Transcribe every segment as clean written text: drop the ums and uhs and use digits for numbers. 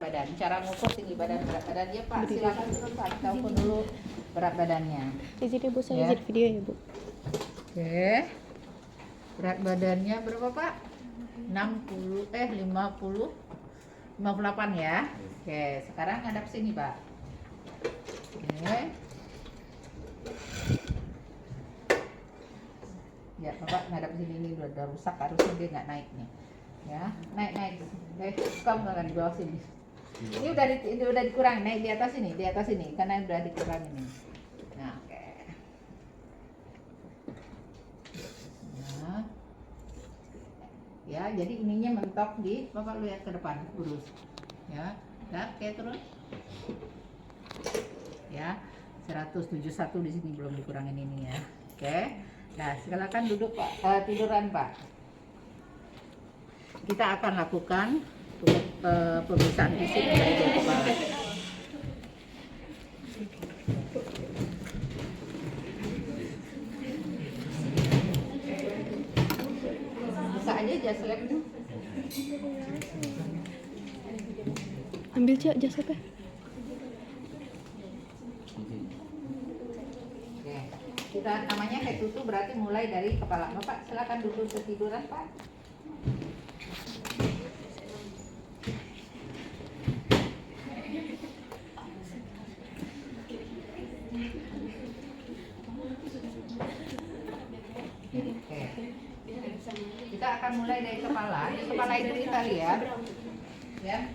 Badan, cara ngukur tinggi badan berat badan dia Pak, silakan turun Pak, kita ukur dulu berat badannya. Izin ya Bu, saya izin video ya Bu. Oke, berat badannya berapa Pak? 58 ya. Oke, sekarang ngadap sini Pak. Oke. Ya Bapak ngadap sini, ini udah rusak, harusnya dia nggak naik nih. Ya, naik. Kamu nggak di bawah sini. Ini udah dikurangin, naik di atas ini karena udah dikurangin ini. Nah, oke. Nah. Ya, jadi ininya mentok di Bapak lihat ke depan, lurus. Ya, nah, oke terus. Ya, 171 di sini belum dikurangin ini ya. Oke. Nah, silakan duduk Pak, tiduran Pak. Kita akan lakukan pemeriksaan fisik dari kepala. Bisa aja jas labnya. Ambil Cak jas apa? Oke. Kita namanya head to toe berarti mulai dari kepala. Bapak silakan duduk setiduran Pak. Kita akan mulai dari kepala. Di kepala itu kita lihat, ya,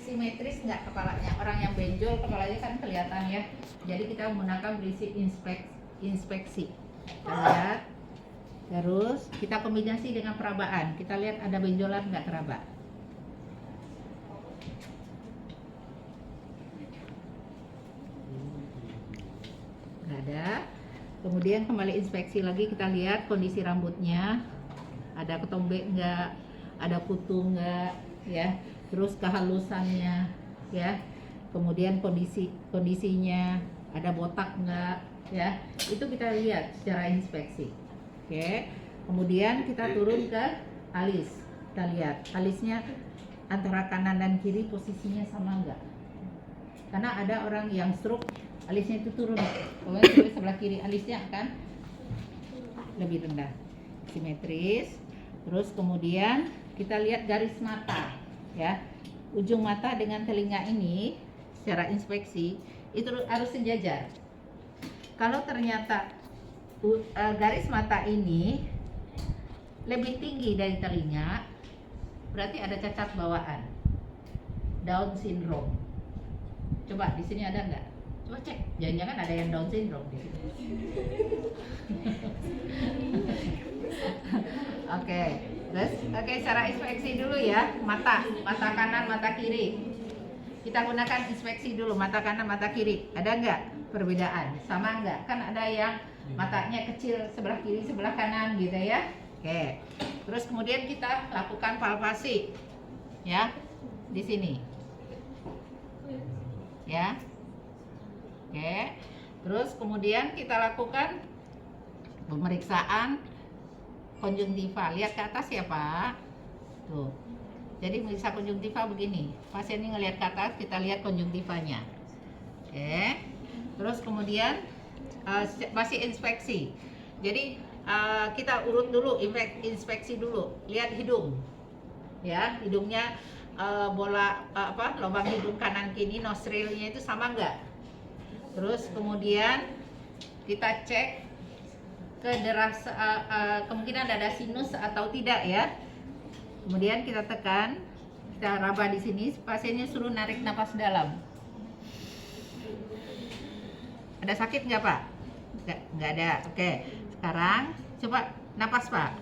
simetris nggak kepalanya. Orang yang benjol kepalanya kan kelihatan ya. Jadi kita menggunakan prinsip inspeksi. Kita lihat, terus kita kombinasi dengan perabaan. Kita lihat ada benjolan nggak teraba. Nggak ada. Kemudian kembali inspeksi lagi, kita lihat kondisi rambutnya, ada ketombe enggak, ada kutu enggak, ya. Terus kehalusannya, ya. Kemudian kondisinya, ada botak enggak, ya. Itu kita lihat secara inspeksi. Oke. Kemudian kita turun ke alis. Kita lihat alisnya antara kanan dan kiri posisinya sama enggak. Karena ada orang yang stroke, alisnya itu turun, kemudian sebelah kiri alisnya akan lebih rendah, simetris. Terus kemudian kita lihat garis mata, ya, ujung mata dengan telinga ini secara inspeksi itu harus sejajar. Kalau ternyata garis mata ini lebih tinggi dari telinga, berarti ada cacat bawaan, Down syndrome. Coba di sini ada nggak? Coba cek, jangan-jangan ada yang Down syndrome di sini. Oke, terus secara inspeksi dulu ya, mata kanan, mata kiri. Kita gunakan inspeksi dulu mata kanan, mata kiri. Ada nggak perbedaan? Sama nggak? Kan ada yang matanya kecil sebelah kiri, sebelah kanan gitu ya. Oke, terus kemudian kita lakukan palpasi, ya, di sini, ya. Oke, terus kemudian kita lakukan pemeriksaan konjungtiva. Lihat ke atas ya Pak. Tuh. Jadi meriksa konjungtiva begini. Pasien ini ngelihat ke atas, kita lihat konjungtivanya. Oke. Terus kemudian masih inspeksi. Jadi kita urut dulu, inspeksi dulu. Lihat hidung. Ya, hidungnya lubang hidung kanan kiri, nostrilnya itu sama enggak? Terus kemudian kita cek kemungkinan ada sinus atau tidak ya. Kemudian kita tekan, kita raba di sini. Pasiennya suruh narik napas dalam. Ada sakit nggak Pak? Nggak ada. Oke. Sekarang coba napas Pak.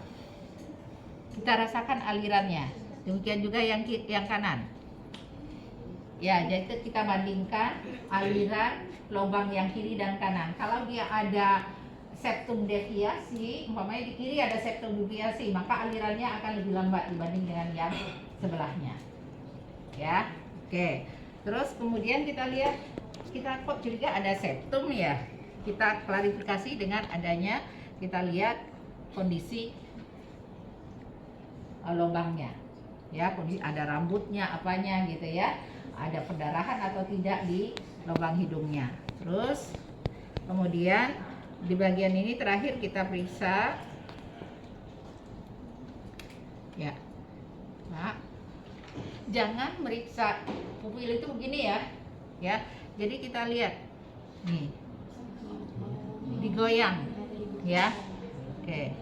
Kita rasakan alirannya. Demikian juga yang kanan. Ya, jadi kita bandingkan aliran lubang yang kiri dan kanan. Kalau dia ada septum deviasi, umpamanya di kiri ada septum deviasi, maka alirannya akan lebih lambat dibanding dengan yang sebelahnya. Ya, oke. Terus kemudian kita lihat, kita kok juga ada septum ya. Kita klarifikasi dengan adanya, kita lihat kondisi lubangnya. ya, kondisi ada rambutnya apanya gitu ya, ada pendarahan atau tidak di lubang hidungnya. Terus kemudian di bagian ini terakhir kita periksa ya. Nah, jangan meriksa pupil itu begini ya, ya. Jadi kita lihat nih, digoyang, ya. Oke.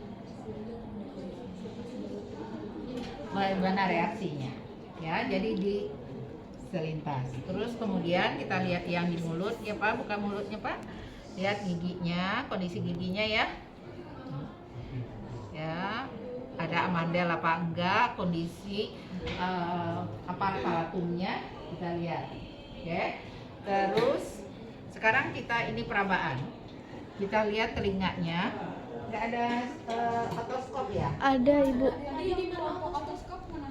Bagaimana reaksinya? Ya, jadi di selintas. Terus kemudian kita lihat yang di mulut, ya Pak, buka mulutnya Pak. Lihat giginya, kondisi giginya ya. Ya, ada amandel apa enggak, kondisi aparatumnya kita lihat. Oke. Terus sekarang kita ini perabaan. Kita lihat telinganya. Enggak ada otoskop ya? Ada Ibu. Otoskop mana?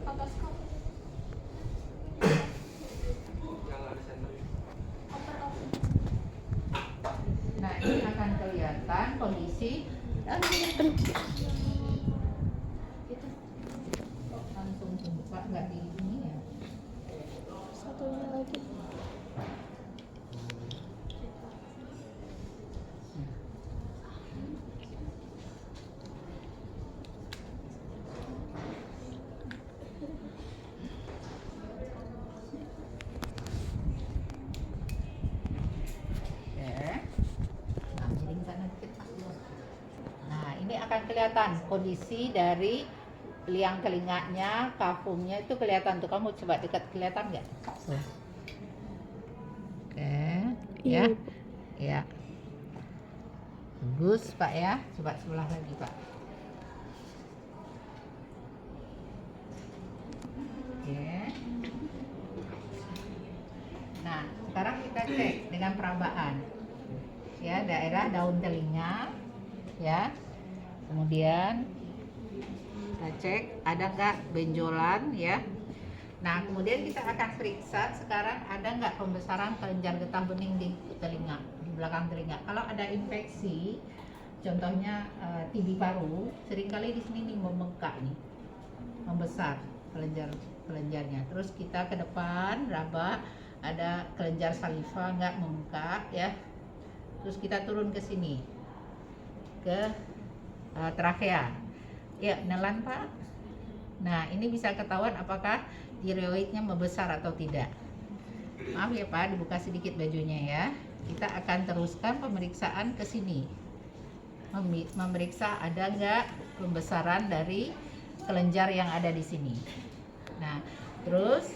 Otoskop. Nah, ini akan kelihatan kondisi langsung buka nggak di ini ya? Satunya lagi. Nah, ini akan kelihatan kondisi dari liang telinganya, kafumnya itu kelihatan tuh. Kamu coba dekat, kelihatan nggak? Oke, ya, Iya. ya, bagus Pak ya. Coba sebelah lagi Pak. Oke. Nah, sekarang kita cek dengan perabaan. Ya, daerah daun telinga, ya. Kemudian kita cek ada nggak benjolan, ya. Nah, kemudian kita akan periksa sekarang ada nggak pembesaran kelenjar getah bening di telinga, di belakang telinga. Kalau ada infeksi, contohnya TB paru, seringkali di sini nih membengkak nih, membesar kelenjarnya. Terus kita ke depan raba, ada kelenjar saliva nggak membengkak ya. Terus kita turun ke sini ke trakea. Ya, nelan Pak. Nah, ini bisa ketahuan apakah tiroidnya membesar atau tidak. Maaf ya Pak, dibuka sedikit bajunya ya. Kita akan teruskan pemeriksaan ke sini. Memeriksa ada nggak pembesaran dari kelenjar yang ada di sini. Nah, terus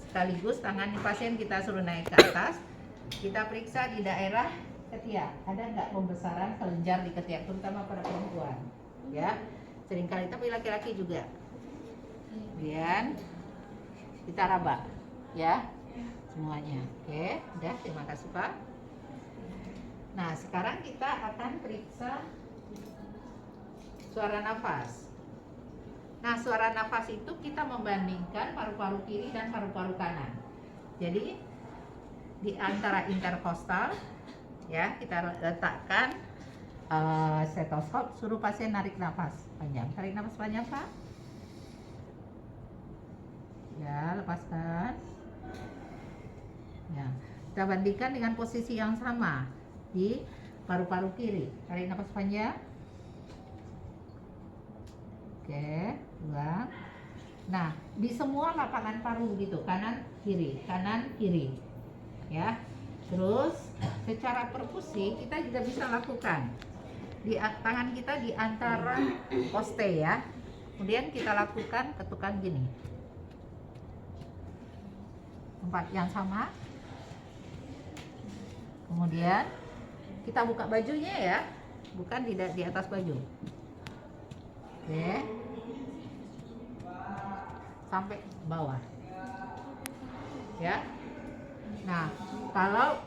sekaligus tangan pasien kita suruh naik ke atas. Kita periksa di daerah ketiak, ada nggak pembesaran kelenjar di ketiak, terutama pada perempuan, ya. Seringkali, tapi laki-laki juga. Kemudian kita raba, ya, semuanya. Oke, udah, terima kasih Pak. Nah, sekarang kita akan periksa suara nafas. Nah, suara nafas itu kita membandingkan paru-paru kiri dan paru-paru kanan. Jadi di antara interkostal, ya, kita letakkan stetoskop, suruh pasien narik nafas panjang. Tarik nafas panjang Pak. Ya, lepaskan. Ya, kita bandingkan dengan posisi yang sama di paru-paru kiri. Tarik nafas panjang. Oke, buang. Nah, di semua lapangan paru begitu, kanan kiri, ya. Terus secara perkusi kita juga bisa lakukan di tangan kita di antara poste ya. Kemudian kita lakukan ketukan gini. Tempat yang sama. Kemudian kita buka bajunya ya, bukan di atas baju. Oke. Sampai bawah. Ya. Nah, kalau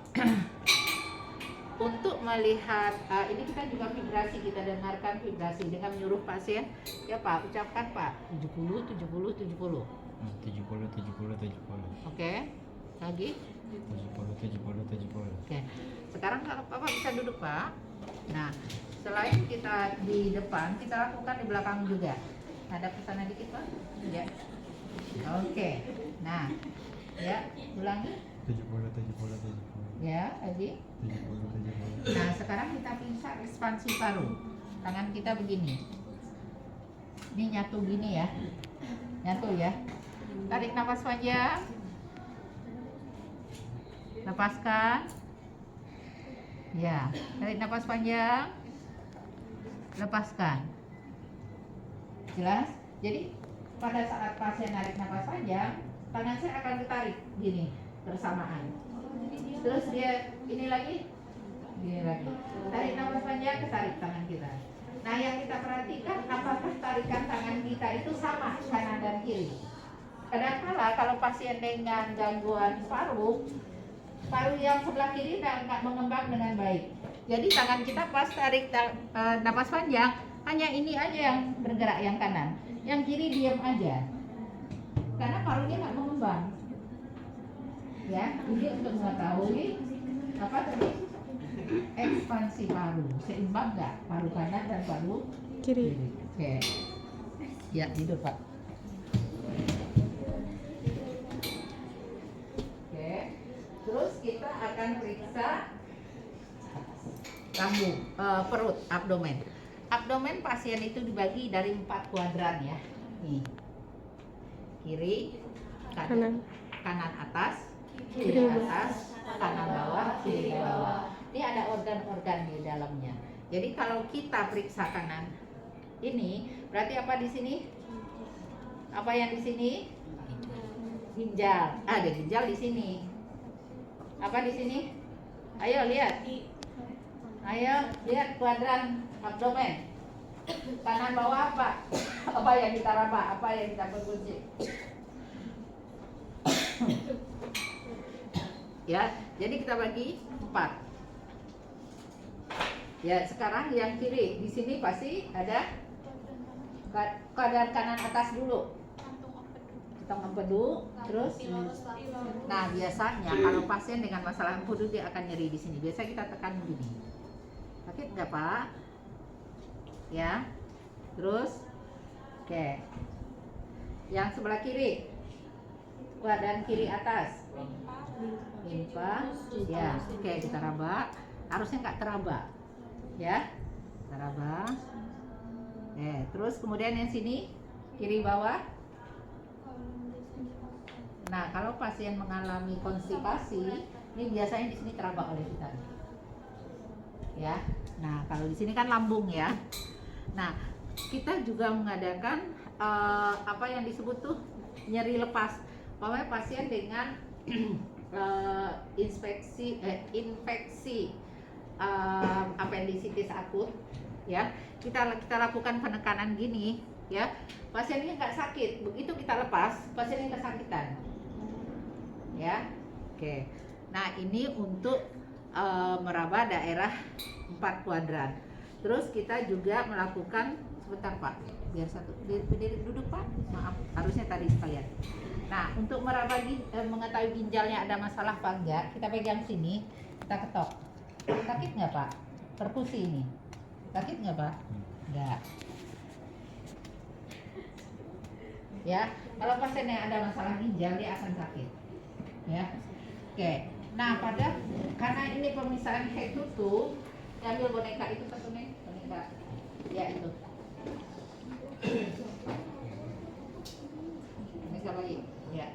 untuk melihat ini kita juga vibrasi, kita dengarkan vibrasi dengan menyuruh pasien, ya Pak, ucapkan Pak 70 70 70. 70 70 70. Oke. Lagi 70 70 70. Oke. Sekarang kalau Bapak bisa duduk Pak. Nah, selain kita di depan, kita lakukan di belakang juga. Ada kesana dikit Pak? Ya. Oke. Nah, ya ulangi. 70, 70, 70. Ya, Aji. 70, 70. Nah, sekarang kita periksa ekspansi paru. Tangan kita begini. Ini nyatu gini ya. Nyatu ya. Tarik nafas panjang. Lepaskan. Ya, tarik nafas panjang. Lepaskan. Jelas? Jadi pada saat pasien narik nafas panjang, tangan saya akan ditarik gini bersamaan. Terus dia ini lagi, tarik nafas panjang, ketarik tangan kita. Nah, yang kita perhatikan apakah tarikan tangan kita itu sama kanan dan kiri. Kadang-kala kalau pasien dengan gangguan paru yang sebelah kiri nggak mengembang dengan baik. Jadi tangan kita pas tarik nafas panjang, hanya ini aja yang bergerak yang kanan, yang kiri diam aja. Karena parunya nggak mengembang. Ya, ini untuk mengetahui apa tadi? Ekspansi paru, seimbang nggak paru kanan dan paru kiri. Oke. Ya, tidur Pak. Oke. Terus kita akan periksa lambung, perut, abdomen. Abdomen pasien itu dibagi dari 4 kuadran ya. Nih. Kiri, kanan atas, kiri atas, kanan bawah, kiri bawah. Ini ada organ-organ di dalamnya. Jadi kalau kita periksa kanan ini, berarti apa di sini? Apa yang di sini? Ginjal. Ada ginjal di sini. Apa di sini? Ayo lihat. Ayo lihat kuadran abdomen. Kanan bawah apa? Apa yang kita raba? Apa yang kita berkunci? Ya, jadi kita bagi 4. Ya, sekarang yang kiri di sini pasti ada kuadran kanan atas dulu. Kita empedu, terus. Nah, biasanya kalau pasien dengan masalah empedu dia akan nyeri di sini. Biasa kita tekan begini. Sakit nggak Pak? Ya, terus, oke. Yang sebelah kiri, kuadran kiri atas. Limpa, ya, oke kita raba. Harusnya nggak teraba. Ya, teraba. Terus kemudian yang sini kiri bawah. Nah, kalau pasien mengalami konstipasi, ini biasanya di sini teraba oleh kita. Ya, nah kalau di sini kan lambung ya. Nah, kita juga mengadakan apa yang disebut tuh nyeri lepas. Pokoknya pasien dengan infeksi appendicitis akut, ya kita lakukan penekanan gini, ya pasiennya nggak sakit, begitu kita lepas pasiennya kesakitan, ya. Oke, nah ini untuk meraba daerah 4 kuadran. Terus kita juga melakukan, sebentar Pak, biar satu berdiri duduk Pak, maaf harusnya tadi sekalian. Nah, untuk meraba mengetahui ginjalnya ada masalah apa enggak, kita pegang sini, kita ketok. Sakit nggak Pak? Perkusi ini. Sakit nggak Pak? Enggak. Ya, kalau pasien yang ada masalah ginjal dia akan sakit. Ya. Oke. Nah, karena ini pemisahan head to toe, ambil boneka itu petunnya, boneka. Ya itu. Boneka bayi. Ya.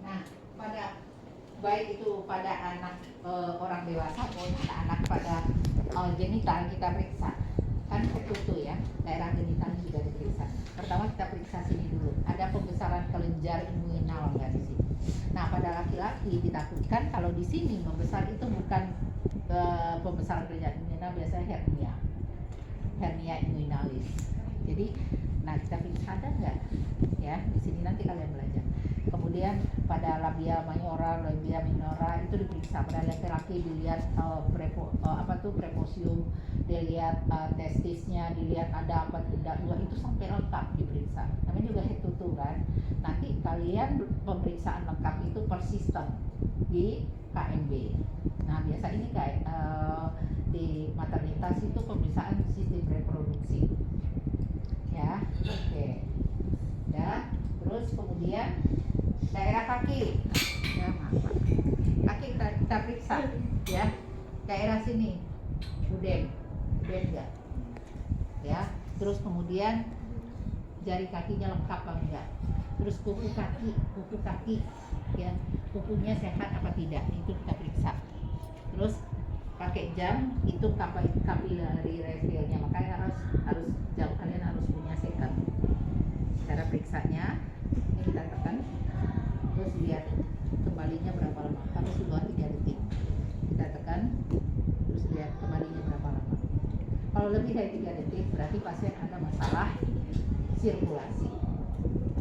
Nah, baik itu pada anak orang dewasa maupun anak pada genital kita periksa. Kan tertutup ya, daerah genital juga diperiksa. Pertama kita periksa sini dulu, ada pembesaran kelenjar inguinal nggak di sini. Nah, pada laki-laki ditakutkan kalau di sini membesar itu bukan pembesaran kelenjar inguinal, biasanya hernia inguinalis. Jadi, nah kita periksa ada nggak? Ya, di sini nanti kalian belajar. Kemudian pada labia mayora, labia minora itu diperiksa. Pada laki-laki dilihat preposium, dilihat testisnya, dilihat ada apa tidak, itu sampai lengkap diperiksa. Namanya juga head to toe kan. Nanti kalian pemeriksaan lengkap itu per sistem. di KNB. Nah biasa ini kayak di maternitas itu pemeriksaan sistem reproduksi. Ya, oke. Ya, terus kemudian daerah kaki. Ya, maaf. Kaki kita periksa, ya. Daerah sini, udah enggak? Ya, terus kemudian jari kakinya lengkap apa enggak? Terus kuku kaki, ya, kukunya sehat apa tidak? Itu kita periksa. Terus pakai jam itu kapilari refill-nya, makanya harus jam kalian harus punya second. Cara periksanya ini kita tekan, terus lihat kembalinya berapa lama. Kalau sudah 3 detik kita tekan, terus lihat kembalinya berapa lama. Kalau lebih dari 3 detik berarti pasien ada masalah sirkulasi.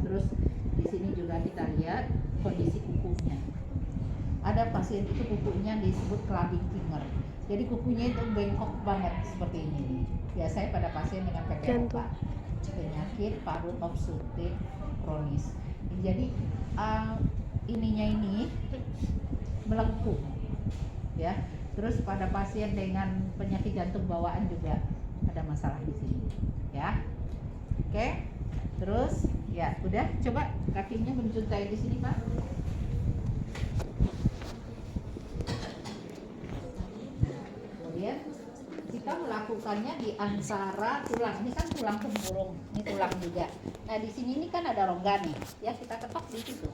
Terus di sini juga kita lihat kondisi kukunya. Ada pasien itu kukunya disebut clubbing finger. Jadi kukunya itu bengkok banget seperti ini. Biasanya pada pasien dengan PPOK, penyakit parut obstruktif kronis. Jadi ininya ini melengkung, ya. Terus pada pasien dengan penyakit jantung bawaan juga ada masalah di sini, ya. Oke. Terus ya udah, coba kakinya menjuntai di sini, Pak. Kemudian kita melakukannya di antara tulang. Ini kan tulang tempurung, ini tulang juga. Nah di sini ini kan ada rongga nih, ya kita ketok di situ.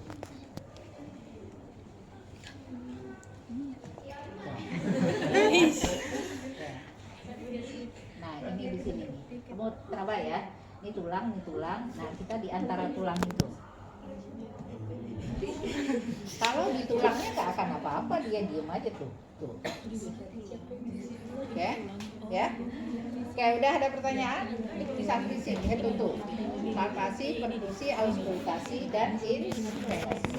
Nah ini di sini nih. Kamu teraba ya. Ini tulang, ini tulang. Nah kita di antara tulang itu. Kalau di tulangnya nggak akan apa-apa, dia diem aja tuh. Oke, ya. Oke, udah ada pertanyaan? Bisa fisik, tutup. Palpasi, perkusi, auskultasi, dan inspeksi.